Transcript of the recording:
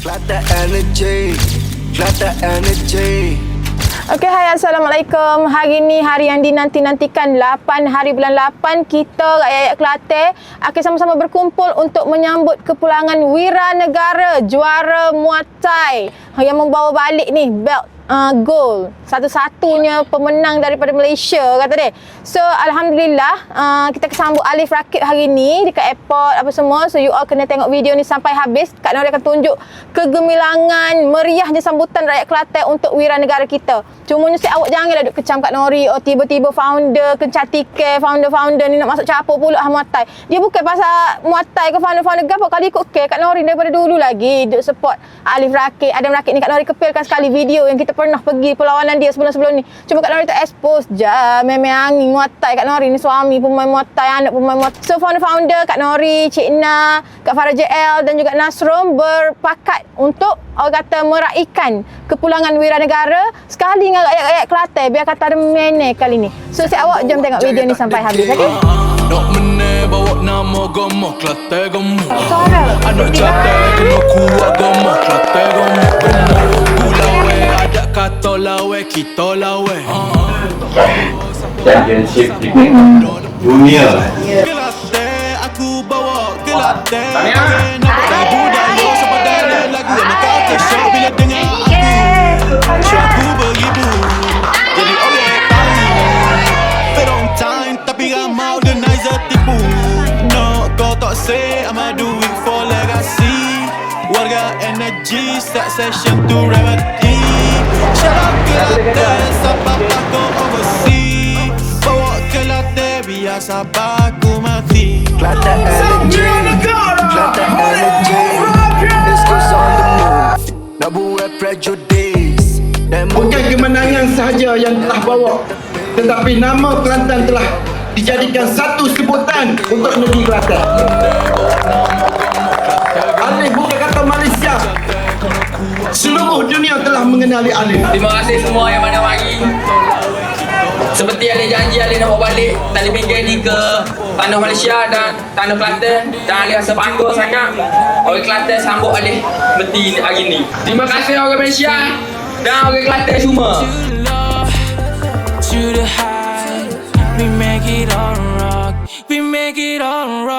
Kelantan Energy, Kelantan Energy. Okey, hai, Assalamualaikum. Hari ni hari yang dinanti-nantikan, 8 hari bulan 8, kita rakyat Kelantan akan sama-sama berkumpul untuk menyambut kepulangan Wiranegara juara Muay Thai yang membawa balik ni belt gold, satu-satunya pemenang daripada Malaysia, kata dia. So Alhamdulillah, kita kesambut Alif Rakib hari ni dekat airport apa semua. So you all kena tengok video ni sampai habis. Kak Nori akan tunjuk kegemilangan, meriahnya sambutan rakyat Kelantan untuk Wiranegara kita. Cumanya awak janganlah duk kecam Kak Nori, oh tiba-tiba founder kecantikan, founder ni nak masuk capur pula Muay Thai. Dia bukan pasal Muay Thai ke founder gapo, kali ikut Kak Nori daripada dulu lagi duk support Alif Rakib, Adam Rakib ni. Kak Nori kepilkan sekali video yang kita pernah pergi perlawanan dia sebelum-sebelum ni. Cuma Kak Nori tak expose je, memang angin Muay Thai. Kak Nori ni suami pemain Muay Thai, anak pemain Muay Thai. So founder Kak Nori, Cik Na, Kak Farah JL dan juga Nasrum berpakat untuk orang kata meraihkan kepulangan Wiranegara sekali dengan rakyat-rakyat Kelantan, biar kata ada meneh kali ni. So awak jom tengok video ni sampai habis, okey? Nak meneh bawa nama gemah Kelantan gemah. Anak Kelantan kena kuat gemah Kelantan gemah. Lawe ada kata lawe kita lawe. Championship di dunia. Kelantan aku bawa Kelantan. Nak budaya sepadanya lagu yang kata syok bila dengar aku. Syok aku beribu. Jadi orang tahu. Fit on time tapi ramai organizer tipu. No kau tak say I'ma do it for legacy. Warga energy start session to remedy. Shout out Kelantan sebab aku overseas. Bawa Kelantan biar sabar aku mati. Kelantan Energy, Kelantan Energy. Let's go on the move. Nak buat prejudice. Bukan kemenangan sahaja yang telah bawa, tetapi nama Kelantan telah dijadikan satu sebutan untuk negeri Kelantan. Alif bukan kata Malaysia, seluruh dunia telah mengenali Alif. Terima kasih semua yang mana mari. Seperti ada janji Alif nak bawa balik tali pinggang ni ke tanah Malaysia dan tanah Kelantan, dan Alif rasa bangga sangat orang Kelantan sambut Alif seperti hari ni. Terima kasih orang Malaysia dan orang Kelantan semua. To the high, we make it on rock, we make it on rock.